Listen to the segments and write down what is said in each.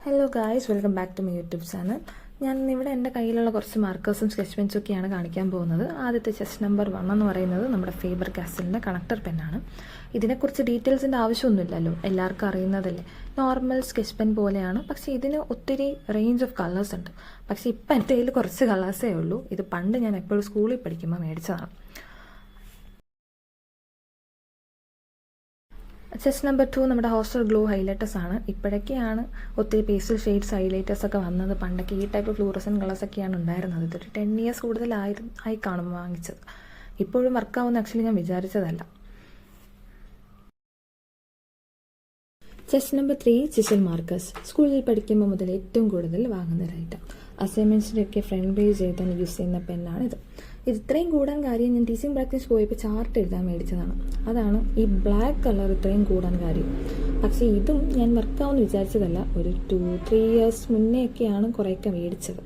Hello guys, welcome back to my YouTube channel. ഞാൻ ഇവിടെ എൻ്റെ കയ്യിലുള്ള കുറച്ച് മാർക്കേഴ്സും സ്കെച്ച് പെൻസും ഒക്കെയാണ് കാണിക്കാൻ പോകുന്നത്. ആദ്യത്തെ ചെസ് നമ്പർ 1 എന്ന് പറയുന്നത് നമ്മുടെ ഫേബർ കാസ്റ്റലിൻ്റെ കണക്ടർ പെന്നാണ്. ഇതിനെക്കുറിച്ച് ഡീറ്റെയിൽസിൻ്റെ ആവശ്യമൊന്നുമില്ലല്ലോ, എല്ലാവർക്കും അറിയുന്നതല്ലേ. നോർമൽ സ്കെച്ച് പെൻ പോലെയാണ്, പക്ഷേ ഇതിന് ഒത്തിരി റേഞ്ച് ഓഫ് കളേഴ്സ് ഉണ്ട്. പക്ഷേ ഇപ്പം എൻ്റെ കയ്യിൽ കുറച്ച് കളേഴ്സേ ഉള്ളൂ. ഇത് പണ്ട് ഞാൻ എപ്പോഴും സ്കൂളിൽ പഠിക്കുമ്പോൾ മേടിച്ചതാണ്. ചെസ് നമ്പർ 2 നമ്മുടെ ഹോസ്റ്റൽ ഗ്ലോ ഹൈലൈറ്റേഴ്സ് ആണ്. ഇപ്പോഴൊക്കെയാണ് ഒത്തിരി പേസ്റ്റൽ ഷെയ്ഡ്സ് ഹൈലൈറ്റേഴ്സ് ഒക്കെ വന്നത്. പണ്ടൊക്കെ ഈ ടൈപ്പ് ഫ്ലൂറസൻ കളേഴ്സ് ഒക്കെയാണ് ഉണ്ടായിരുന്നത്. ഇതൊരു 10 years കൂടുതലായി കാണും വാങ്ങിച്ചത്. ഇപ്പോഴും വർക്കാവുന്ന ആക്ച്വലി ഞാൻ വിചാരിച്ചതല്ല. ചെസ് നമ്പർ 3 ചിസൽ മാർക്കേഴ്സ്. സ്കൂളിൽ പഠിക്കുമ്പോൾ മുതൽ ഏറ്റവും കൂടുതൽ വാങ്ങുന്നൊരു ഐറ്റം. അസൈൻമെൻറ്റ്സിൻ്റെയൊക്കെ ഫ്രണ്ട് പേജ് എഴുതാൻ യൂസ് ചെയ്യുന്ന പെന്നാണിത്. ഇത് ഇത്രയും കൂടാൻ കാര്യം ഞാൻ ടീച്ചിങ് പ്രാക്ടീസ് പോയപ്പോൾ ചാർട്ട് എഴുതാൻ മേടിച്ചതാണ്. അതാണ് ഈ ബ്ലാക്ക് കളർ ഇത്രയും കൂടാൻ കാര്യം. പക്ഷേ ഇതും ഞാൻ വർക്കാവുമെന്ന് വിചാരിച്ചതല്ല. ഒരു 2-3 years മുന്നേ ഒക്കെയാണ് കുറേയൊക്കെ മേടിച്ചത്.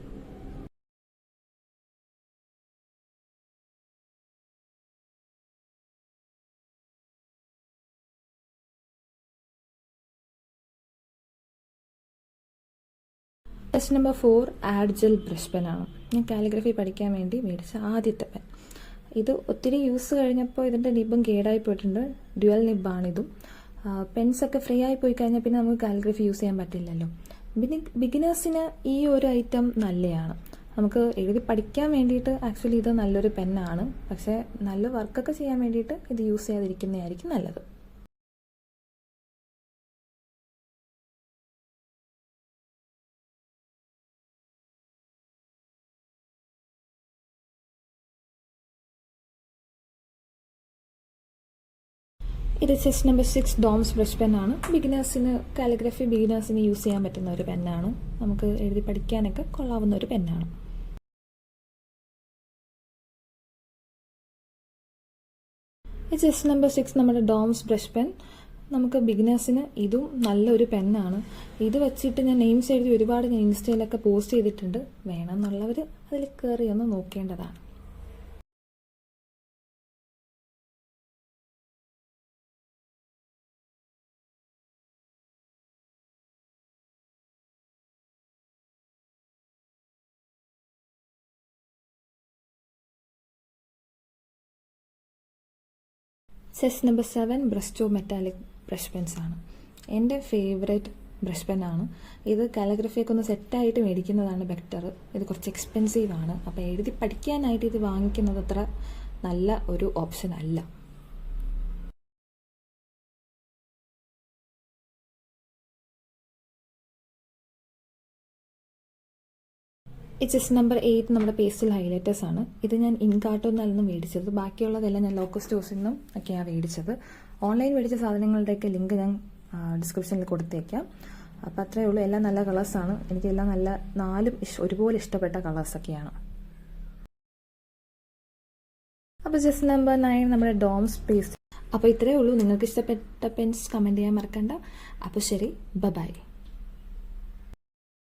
ചെസ് നമ്പർ 4 ആഡ്ജൽ ബ്രഷ് പെനാണ്. ഞാൻ കാലിഗ്രഫി പഠിക്കാൻ വേണ്ടി മേടിച്ച ആദ്യത്തെ പെൻ. ഇത് ഒത്തിരി യൂസ് കഴിഞ്ഞപ്പോൾ ഇതിൻ്റെ നിബും കേടായി പോയിട്ടുണ്ട്. ഡ്യുവൽ നിബാണിതും. പെൻസൊക്കെ ഫ്രീ ആയി പോയി കഴിഞ്ഞാൽ പിന്നെ നമുക്ക് കാലിഗ്രഫി യൂസ് ചെയ്യാൻ പറ്റില്ലല്ലോ. ബിഗിനേഴ്സിന് ഈ ഒരു ഐറ്റം നല്ലതാണ്. നമുക്ക് എഴുതി പഠിക്കാൻ വേണ്ടിയിട്ട് ആക്ച്വലി ഇത് നല്ലൊരു പെന്നാണ്. പക്ഷേ നല്ല വർക്കൊക്കെ ചെയ്യാൻ വേണ്ടിയിട്ട് ഇത് യൂസ് ചെയ്യാതിരിക്കുന്നതായിരിക്കും നല്ലത്. ഇത് ചെസ് നമ്പർ 6 ഡോംസ് ബ്രഷ് പെന്നാണ്. കാലിഗ്രഫി ബിഗിനേഴ്സിന് യൂസ് ചെയ്യാൻ പറ്റുന്ന ഒരു പെന്നാണ്. നമുക്ക് എഴുതി പഠിക്കാനൊക്കെ കൊള്ളാവുന്ന ഒരു പെന്നാണ്. ഈ ചെസ് നമ്പർ 6 നമ്മുടെ ഡോംസ് ബ്രഷ് പെൻ. നമുക്ക് ബിഗിനേഴ്സിന് ഇതും നല്ലൊരു പെന്നാണ്. ഇത് വെച്ചിട്ട് ഞാൻ നെയിംസ് എഴുതി ഒരുപാട് ഞാൻ ഇൻസ്റ്റയിലൊക്കെ പോസ്റ്റ് ചെയ്തിട്ടുണ്ട്. വേണമെന്നുള്ളവർ അതിൽ കയറി ഒന്ന് നോക്കേണ്ടതാണ്. ചെസ് number 7 Brustro metallic brush pens ആണ്. എൻ്റെ ഫേവറേറ്റ് ബ്രഷ് പെന്നാണ്. ഇത് കാലിഗ്രഫിയൊക്കെ ഒന്ന് സെറ്റായിട്ട് മേടിക്കുന്നതാണ് ബെറ്റർ. ഇത് കുറച്ച് എക്സ്പെൻസീവ് ആണ്. അപ്പോൾ എഴുതി പഠിക്കാനായിട്ട് ഇത് വാങ്ങിക്കുന്നത് അത്ര നല്ല ഒരു ഓപ്ഷൻ അല്ല. ഈ ചെസ് നമ്പർ 8 നമ്മുടെ പേസ്റ്റൽ ഹൈലൈറ്റേഴ്സ് ആണ്. ഇത് ഞാൻ ഇൻകാർട്ടോന്നായിരുന്നു മേടിച്ചത്. ബാക്കിയുള്ളതെല്ലാം ഞാൻ ലോക്കൽ സ്റ്റോഴ്സിൽ നിന്നും ഒക്കെയാണ് മേടിച്ചത്. ഓൺലൈൻ മേടിച്ച സാധനങ്ങളുടെയൊക്കെ ലിങ്ക് ഞാൻ ഡിസ്ക്രിപ്ഷനിൽ കൊടുത്തേക്കാം. അപ്പോൾ അത്രയേ ഉള്ളൂ. എല്ലാം നല്ല കളേഴ്സാണ്. എനിക്കെല്ലാം നല്ല 4 ഒരുപോലെ ഇഷ്ടപ്പെട്ട കളേഴ്സൊക്കെയാണ്. അപ്പോൾ ചെസ് നമ്പർ 9 നമ്മുടെ ഡോംസ് പേസ്റ്റ്. അപ്പോൾ ഇത്രയേ ഉള്ളൂ. നിങ്ങൾക്ക് ഇഷ്ടപ്പെട്ട പെൻസ് കമൻറ്റ് ചെയ്യാൻ മറക്കണ്ട. അപ്പോൾ ശരി, ബൈ.